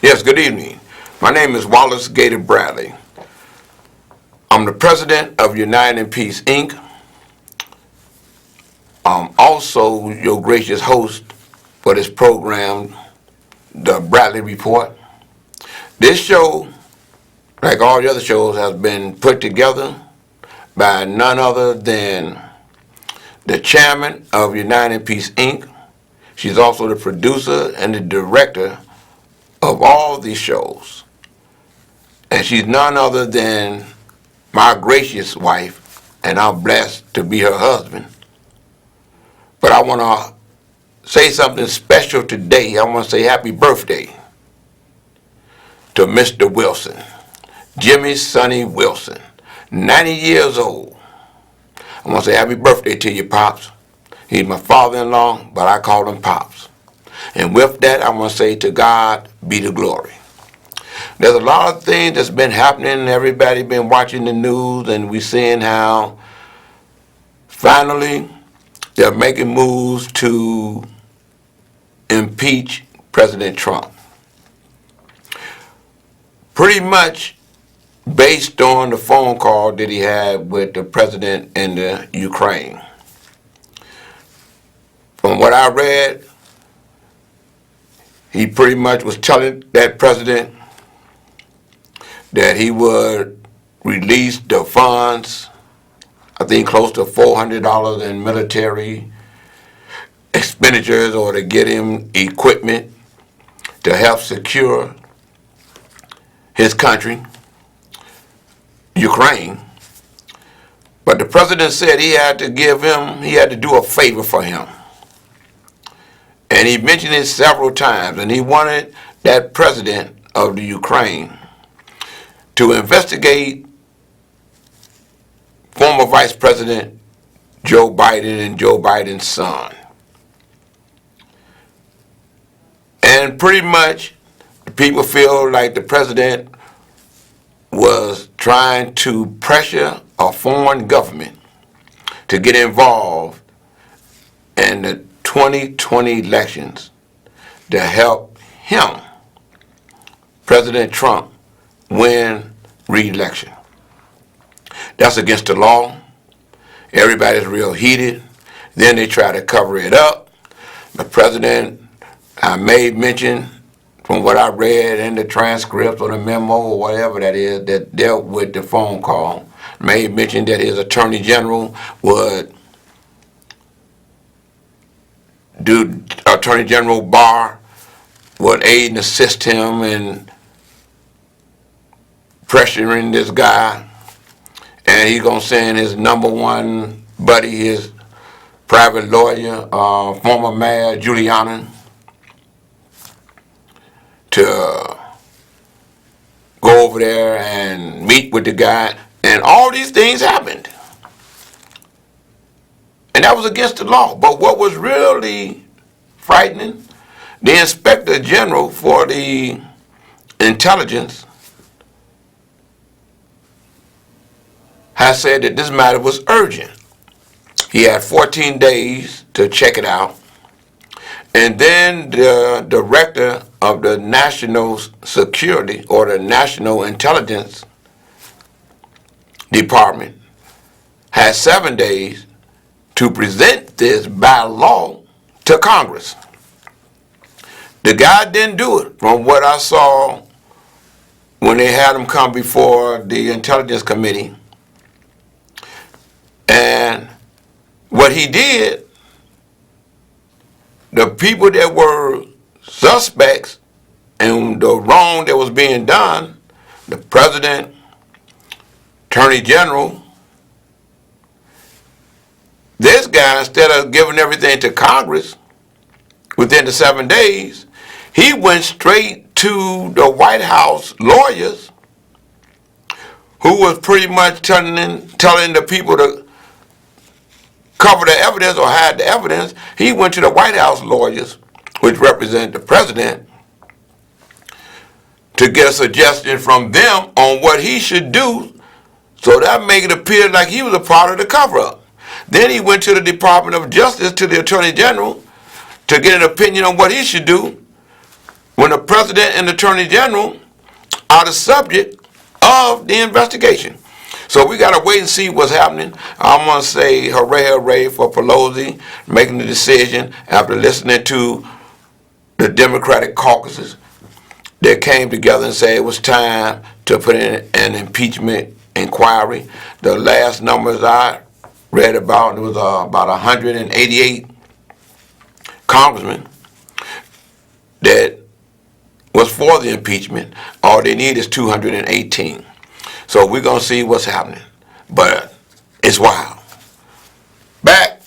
Yes, good evening. My name is Wallace Gator Bradley. I'm the president of United in Peace, Inc. I'm also your gracious host for this program, the Bradley Report. This show, like all the other shows, has been put together by none other than the chairman of United in Peace, Inc. She's also the producer and the director of all these shows. And she's none other than my gracious wife, and I'm blessed to be her husband. But I want to say something special today. I want to say happy birthday to Mr. Wilson, Jimmy Sonny Wilson, 90 years old. I want to say happy birthday to you, Pops. He's my father-in-law, but I call him Pops. And with that, I want to say to God be the glory. There's a lot of things that's been happening. Everybody been watching the news, and we seeing how finally they're making moves to impeach President Trump. Pretty much based on the phone call that he had with the president in the Ukraine. From what I read, he pretty much was telling that president that he would release the funds, I think close to $400 in military expenditures, or to get him equipment to help secure his country, Ukraine. But the president said he had to do a favor for him. And he mentioned it several times, and he wanted that president of the Ukraine to investigate former Vice President Joe Biden and Joe Biden's son. And pretty much people feel like the president was trying to pressure a foreign government to get involved in the 2020 elections to help him, President Trump, win re-election. That's against the law. Everybody's real heated. Then they try to cover it up. The president, I made mention from what I read in the transcript or the memo or whatever that is that dealt with the phone call, made mention that his attorney general would do, Attorney General Barr would aid and assist him in pressuring this guy, and he's going to send his number one buddy, his private lawyer, former mayor Giuliani, to go over there and meet with the guy. And all these things happened. And that was against the law. But what was really frightening, the inspector general for the intelligence has said that this matter was urgent. He had 14 days to check it out. And then the director of the National Security or the National Intelligence Department had 7 days to present this by law to Congress. The guy didn't do it, from what I saw when they had him come before the Intelligence Committee. And what he did, the people that were suspects in the wrong that was being done, the president, attorney general, this guy, instead of giving everything to Congress within the 7 days, he went straight to the White House lawyers, who was pretty much telling the people to cover the evidence or hide the evidence. He went to the White House lawyers, which represent the president, to get a suggestion from them on what he should do, so that made it appear like he was a part of the cover-up. Then he went to the Department of Justice, to the Attorney General, to get an opinion on what he should do, when the president and the attorney general are the subject of the investigation. So we got to wait and see what's happening. I want to say hooray, hooray for Pelosi making the decision after listening to the Democratic caucuses that came together and said it was time to put in an impeachment inquiry. The last numbers I read about, it was about 188 congressmen that was for the impeachment. All they need is 218. So we're going to see what's happening. But it's wild. Back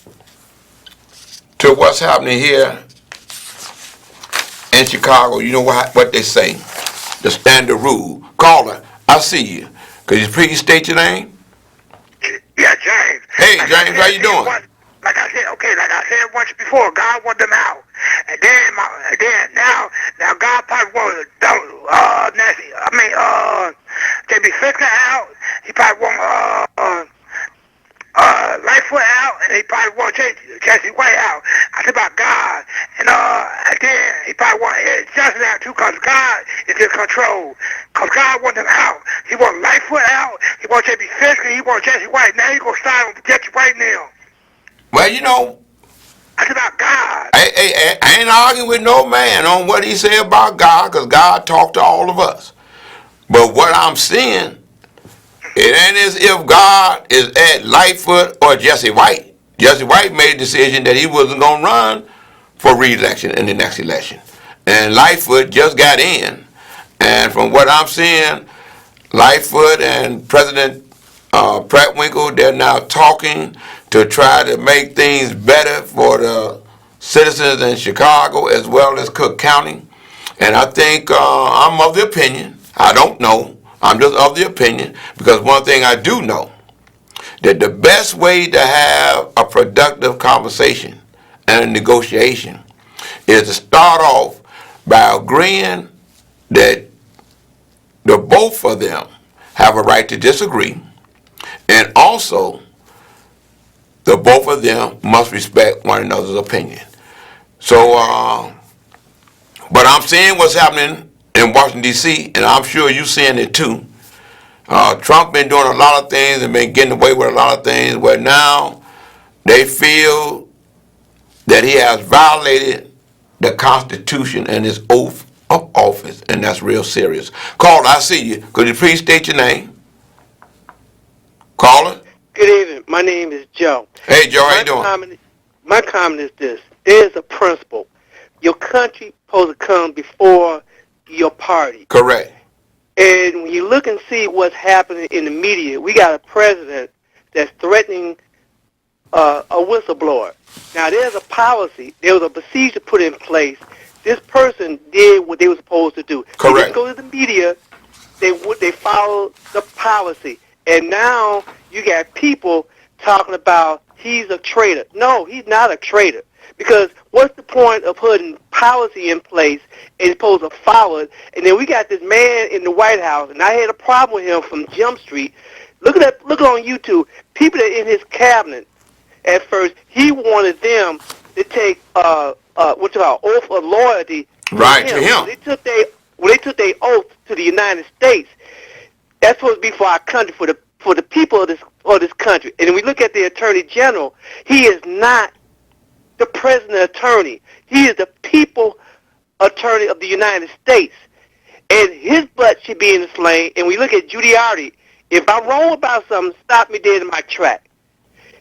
to what's happening here in Chicago. You know what they say? The standard rule. Caller, I see you. Could you please state your name? Yeah, James. Hey, James, how you doing? Like I said once before, God want them out. And then now God probably want Nancy. They be Fisker out. He probably want Lightfoot out, and he probably want Jesse White out. I think about God, and then he probably want Ed Johnson out too, cause God is in control. Cause God want them out. He want Lightfoot out. He want J.B. Fisker. He want Jesse White. Now he gonna start on Jesse White now. Well, you know, That's about God. I ain't arguing with no man on what he said about God, because God talked to all of us. But what I'm seeing, it ain't as if God is at Lightfoot or Jesse White. Jesse White made a decision that he wasn't going to run for re-election in the next election. And Lightfoot just got in. And from what I'm seeing, Lightfoot and President Pratt Winkle, they're now talking to try to make things better for the citizens in Chicago as well as Cook County. And I think I'm of the opinion, I don't know, I'm just of the opinion, because one thing I do know, that the best way to have a productive conversation and a negotiation is to start off by agreeing that the both of them have a right to disagree, and also the both of them must respect one another's opinion. So, but I'm seeing what's happening in Washington, D.C., and I'm sure you're seeing it too. Trump been doing a lot of things and been getting away with a lot of things where now they feel that he has violated the Constitution and his oath of office, and that's real serious. Caller, I see you. Could you please state your name? Caller? Good evening. My name is Joe. Hey, Joe, how you doing? My comment is this. There's a principle. Your country supposed to come before your party. Correct. And when you look and see what's happening in the media, we got a president that's threatening a whistleblower. Now, there's a policy. There was a procedure put in place. This person did what they were supposed to do. Correct. They didn't go to the media. They followed the policy. And now you got people talking about he's a traitor. No, he's not a traitor. Because what's the point of putting policy in place and supposed to follow it? And then we got this man in the White House, and I had a problem with him from Jump Street. Look on YouTube. People that in his cabinet at first, he wanted them to take oath of loyalty right to him. When they took their oath to the United States, that's supposed to be for our country, for the people of this country. And when we look at the Attorney General, he is not the president attorney. He is the people attorney of the United States. And his butt should be in the flame. And we look at Giuliani. If I'm wrong about something, stop me dead in my track.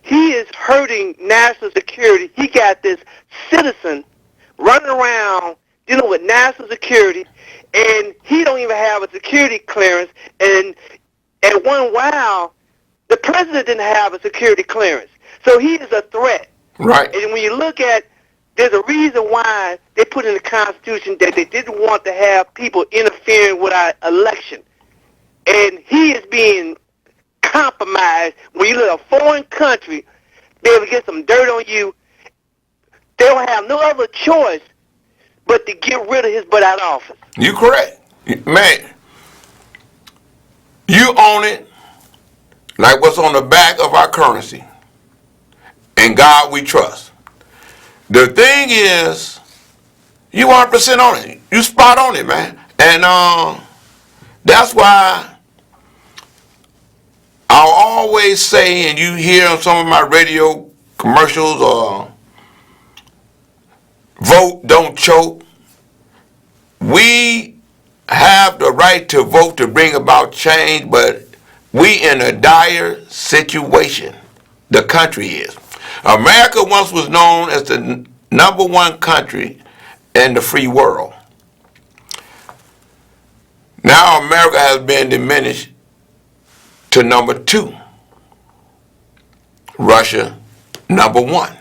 He is hurting national security. He got this citizen running around dealing with national security, and he don't even have a security clearance. And at one while, the president didn't have a security clearance. So he is a threat. Right. And when you look at, there's a reason why they put in the Constitution that they didn't want to have people interfering with our election. And he is being compromised. When you let a foreign country be able to get some dirt on you, they don't have no other choice but to get rid of his butt out of office. You correct. Man, you own it like what's on the back of our currency. In God we trust. The thing is, You 100% on it. You spot on it, man. And that's why I'll always say, and you hear on some of my radio commercials, or vote, don't choke. We have the right to vote to bring about change, but we in a dire situation. The country is. America once was known as the number one country in the free world. Now America has been diminished to number two. Russia, number one.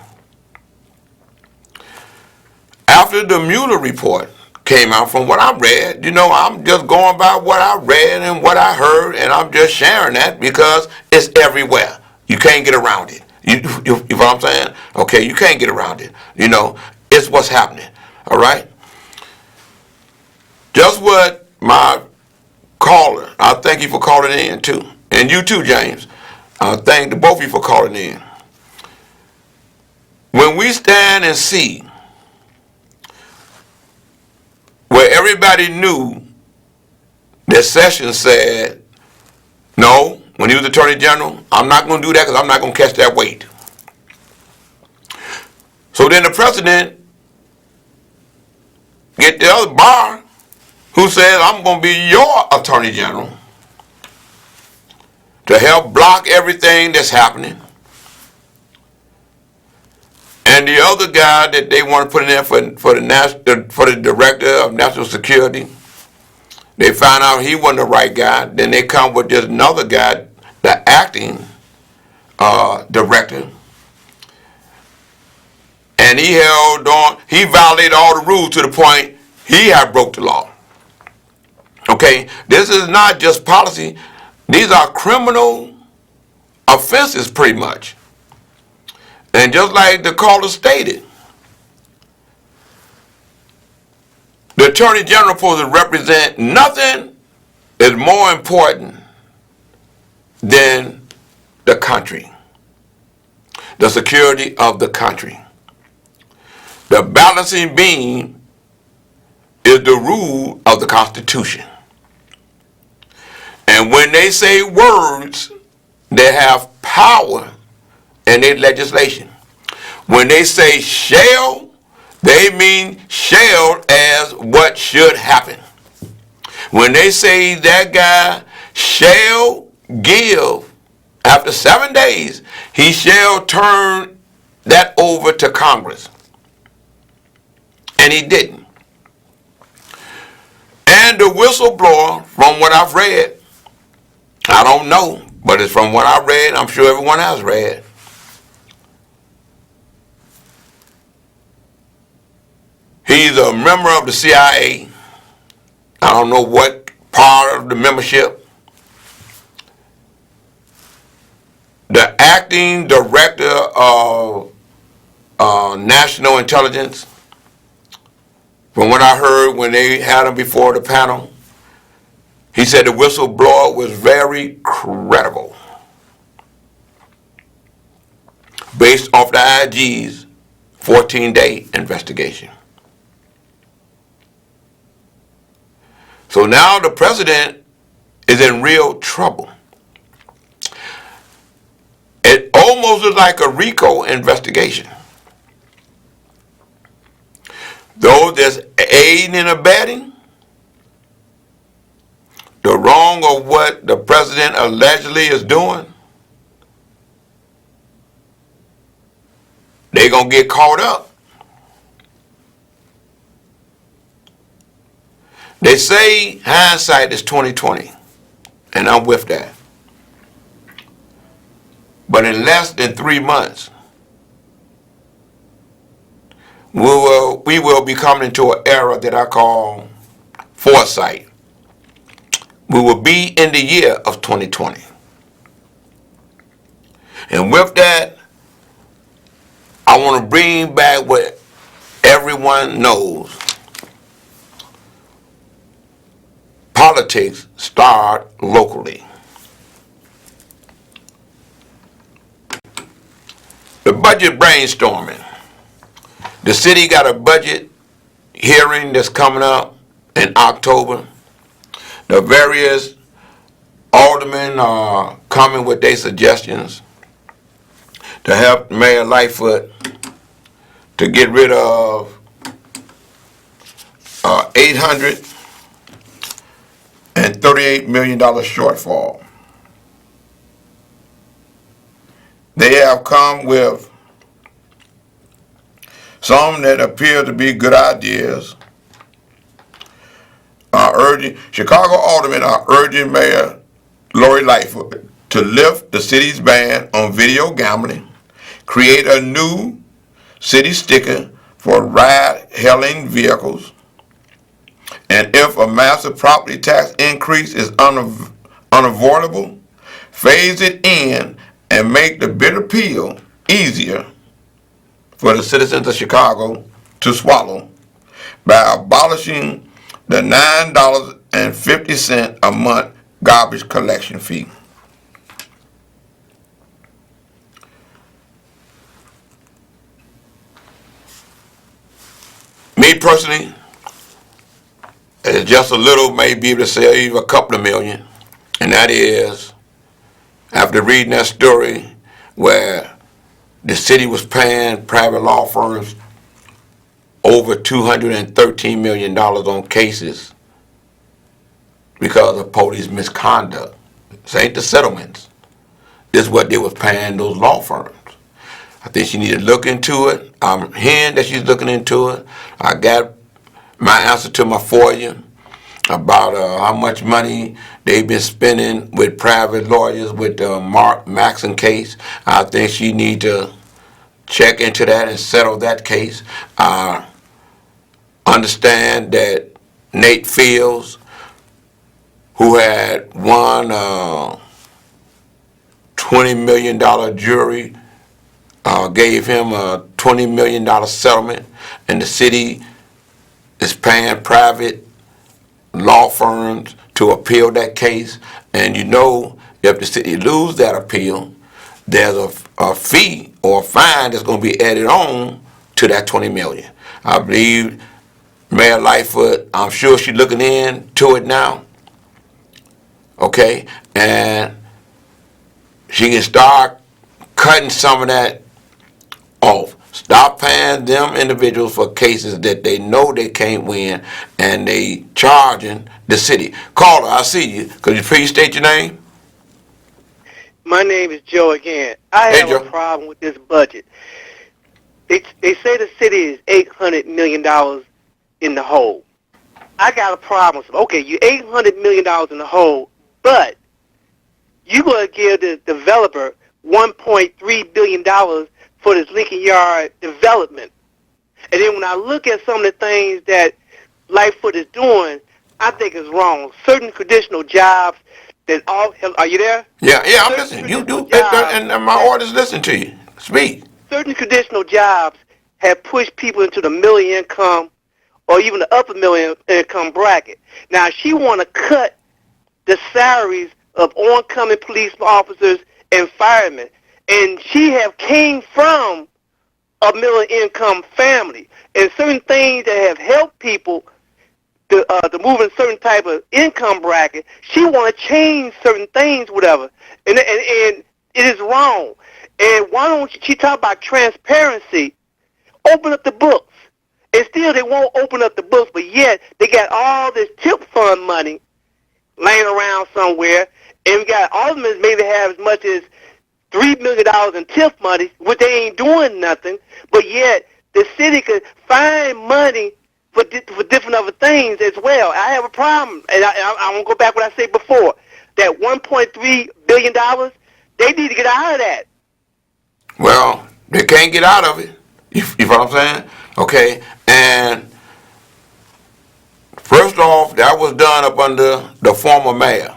After the Mueller report came out, from what I read, I'm just going by what I read and what I heard, and I'm just sharing that because it's everywhere. You can't get around it. You know what I'm saying? Okay, you can't get around it. It's what's happening. All right? Just what my caller, I thank you for calling in too. And you too, James. I thank the both of you for calling in. When we stand and see where everybody knew that Sessions said, no, when he was Attorney General, I'm not going to do that because I'm not going to catch that weight. So then the president get the other bar who says, I'm going to be your Attorney General to help block everything that's happening. And the other guy that they want to put in there for the director of national security, they found out he wasn't the right guy. Then they come with just another guy, the acting director, and he held on. He violated all the rules to the point he had broke the law. Okay, this is not just policy; these are criminal offenses, pretty much. And just like the caller stated, the Attorney General supposed to represent nothing is more important than the country, the security of the country. The balancing beam is the rule of the Constitution. And when they say words, they have power in their legislation. When they say shall, they mean shall as what should happen. When they say that guy shall give, after 7 days, he shall turn that over to Congress. And he didn't. And the whistleblower, from what I've read, I don't know, but it's from what I read, I'm sure everyone has read. He's a member of the CIA. I don't know what part of the membership. The acting director of national intelligence, from what I heard when they had him before the panel, he said the whistleblower was very credible based off the IG's 14-day investigation. So now the president is in real trouble. It almost is like a RICO investigation. Those that's aiding and abetting the wrong of what the president allegedly is doing, they're going to get caught up. They say hindsight is 20/20, and I'm with that. But in less than 3 months, we will be coming into an era that I call foresight. We will be in the year of 2020. And with that, I want to bring back what everyone knows. Politics start locally. The budget brainstorming. The city got a budget hearing that's coming up in October. The various aldermen are coming with their suggestions to help Mayor Lightfoot to get rid of $838 million shortfall. They have come with some that appear to be good ideas. Chicago aldermen are urging Mayor Lori Lightfoot to lift the city's ban on video gambling, create a new city sticker for ride-hailing vehicles, and if a massive property tax increase is unavoidable, phase it in and make the bitter pill easier for the citizens of Chicago to swallow by abolishing the $9.50 a month garbage collection fee. Me personally, it's just a little, may be able to save a couple of million, and that is after reading that story where the city was paying private law firms over $213 million on cases because of police misconduct. This ain't the settlements. This is what they was paying those law firms. I think she need to look into it. I'm hearing that she's looking into it. I got my answer to my FOIA about how much money they've been spending with private lawyers with the Mark Maxon case. I think she need to check into that and settle that case. I understand that Nate Fields, who had won a $20 million jury, gave him a $20 million settlement, and the city is paying private law firms to appeal that case. And you know, if the city lose that appeal, there's a fee or a fine that's going to be added on to that $20 million. I believe Mayor Lightfoot, I'm sure she's looking into it now. Okay, and she can start cutting some of that off. Stop paying them individuals for cases that they know they can't win, and they charging the city. Caller, I see you. Could you please state your name? My name is Joe again. I Hey, have Joe. a problem with this budget. They say the city is $800 million in the hole. I got a problem. Okay, you're $800 million in the hole, but you're going to give the developer $1.3 billion for this Lincoln Yard development. And then when I look at some of the things that Lightfoot is doing, I think it's wrong. Certain traditional jobs that all... Are you there? Yeah, I'm listening. You do, and my orders listen to you. Speak. Certain traditional jobs have pushed people into the middle income or even the upper middle income bracket. Now, she want to cut the salaries of oncoming police officers and firemen. And she have came from a middle income family. And certain things that have helped people to move in certain type of income bracket, she want to change certain things, whatever. And it is wrong. And why don't she talk about transparency? Open up the books. And still they won't open up the books, but yet they got all this tip fund money laying around somewhere, and we got aldermen maybe have as much as $3 million in TIF money, which they ain't doing nothing, but yet the city could find money for different other things as well. I have a problem, and I want to go back to what I said before, that $1.3 billion, they need to get out of that. Well, they can't get out of it. You know what I'm saying? Okay, and first off, that was done up under the former mayor.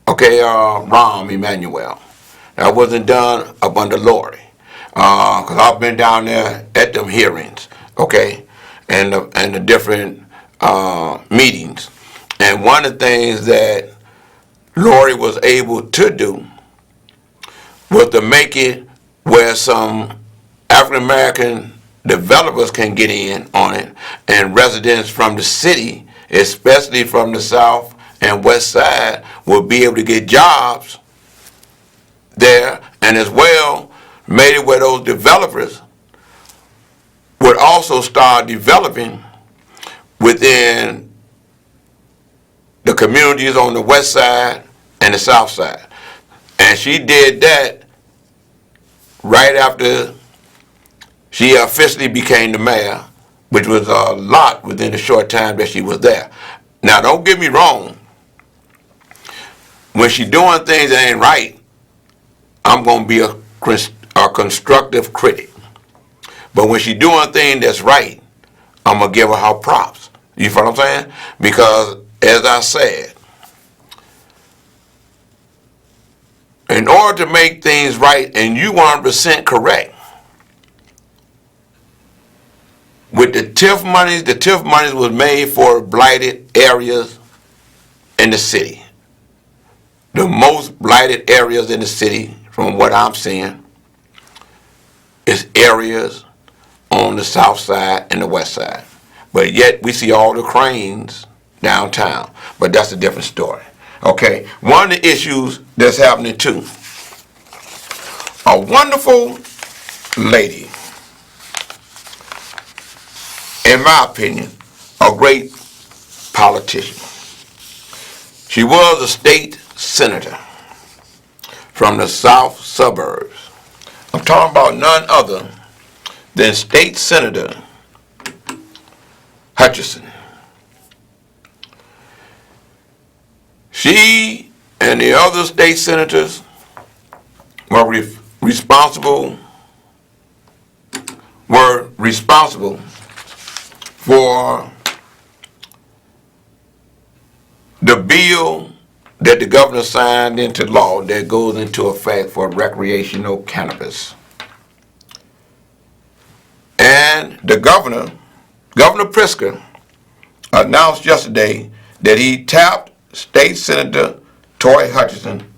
Okay, Rahm Emanuel. That wasn't done up under Lori. Because I've been down there at them hearings, okay, and the different meetings. And one of the things that Lori was able to do was to make it where some African American developers can get in on it, and residents from the city, especially from the south and west side, will be able to get jobs there, and as well made it where those developers would also start developing within the communities on the west side and the south side. And she did that right after she officially became the mayor, which was a lot within the short time that she was there. Now, don't get me wrong. When she's doing things that ain't right, I'm going to be a constructive critic. But when she's doing things that's right, I'm going to give her props. You feel what I'm saying? Because, as I said, in order to make things right, and you 100% correct, with the TIF monies was made for blighted areas in the city. The most blighted areas in the city, from what I'm seeing, is areas on the south side and the west side. But yet we see all the cranes downtown. But that's a different story. Okay, one of the issues that's happening too, a wonderful lady, in my opinion, a great politician. She was a state senator from the south suburbs. I'm talking about none other than State Senator Hutchinson. She and the other state senators were responsible for the bill that the governor signed into law that goes into effect for recreational cannabis. And the Governor Pritzker, announced yesterday that he tapped State Senator Toy Hutchinson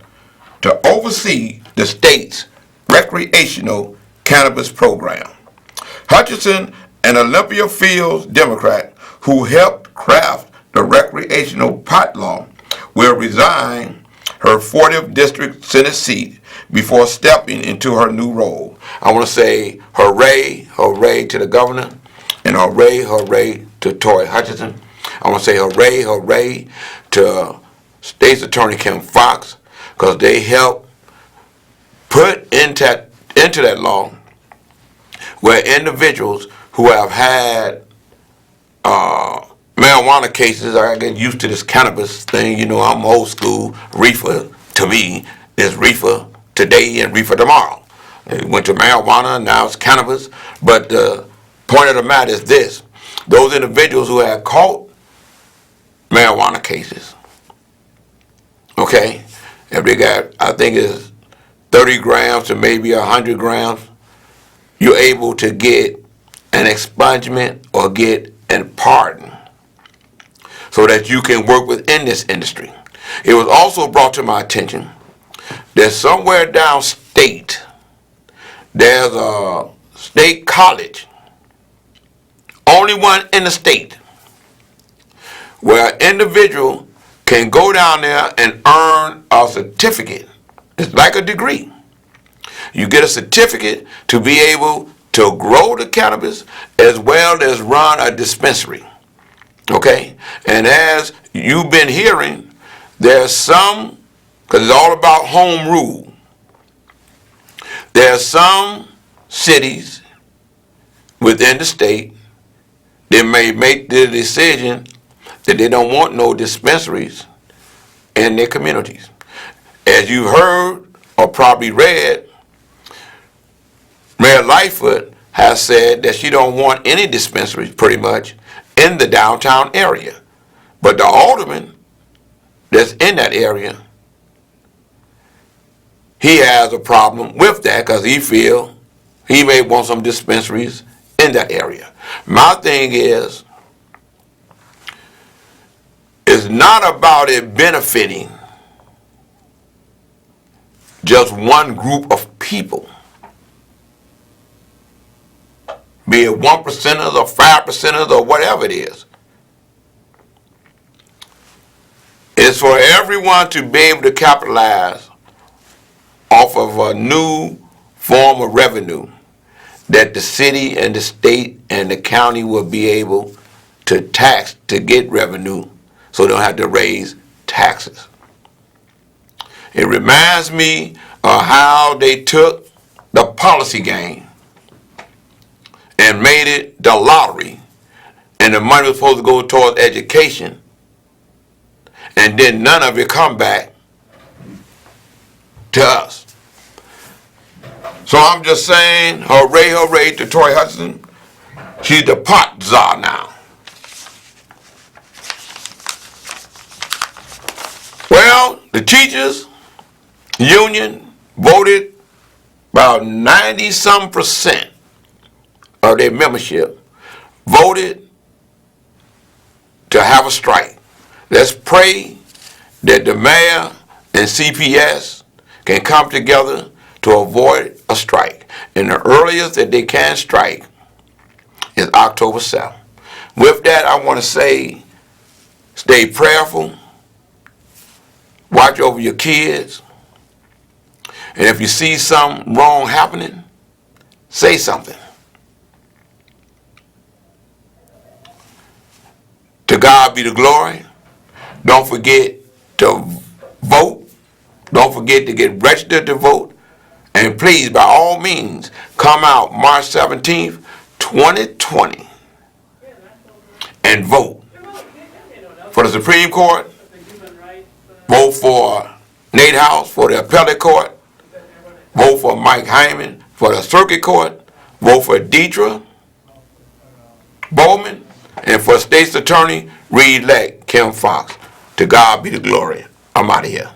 to oversee the state's recreational cannabis program. Hutchinson, an Olympia Fields Democrat who helped craft the recreational pot law, will resign her 40th District Senate seat before stepping into her new role. I want to say hooray, hooray to the governor, and hooray, hooray to Toy Hutchinson. I want to say hooray, hooray to State's Attorney Kim Foxx, because they helped put into that law where individuals who have had marijuana cases, I get used to this cannabis thing, you know, I'm old school. Reefer, to me, is reefer today and reefer tomorrow. It went to marijuana, now it's cannabis. But the point of the matter is this: those individuals who have caught marijuana cases, okay, if they got, I think it's 30 grams to maybe 100 grams, you're able to get an expungement or get a pardon so that you can work within this industry. It was also brought to my attention that somewhere downstate, there's a state college, only one in the state, where an individual can go down there and earn a certificate. It's like a degree. You get a certificate to be able to grow the cannabis as well as run a dispensary. Okay? And as you've been hearing, there's some, because it's all about home rule, there's some cities within the state that may make the decision that they don't want no dispensaries in their communities. As you heard or probably read, Mayor Lightfoot has said that she don't want any dispensaries pretty much in the downtown area. But the alderman that's in that area, he has a problem with that because he feel he may want some dispensaries in that area. My thing is, it's not about it benefiting just one group of people, be it 1%ers or 5%ers or whatever it is. It's for everyone to be able to capitalize off of a new form of revenue that the city and the state and the county will be able to tax to get revenue, so they don't have to raise taxes. It reminds me of how they took the policy game and made it the lottery, and the money was supposed to go towards education, and then none of it come back to us. So I'm just saying, hooray, hooray to Toy Hudson. She's the pot czar now. Well, the teachers union voted about 90-some% of their membership voted to have a strike. Let's pray that the mayor and CPS can come together to avoid a strike. And the earliest that they can strike is October 7th. With that, I want to say, stay prayerful, watch over your kids, and if you see something wrong happening, say something. To God be the glory. Don't forget to vote. Don't forget to get registered to vote. And please, by all means, come out March 17th, 2020 and vote for the Supreme Court. Vote for Nate House for the appellate court. Vote for Mike Hyman for the circuit court. Vote for Deidre Bowman. And for State's Attorney, re-elect Kim Fox. To God be the glory. I'm out of here.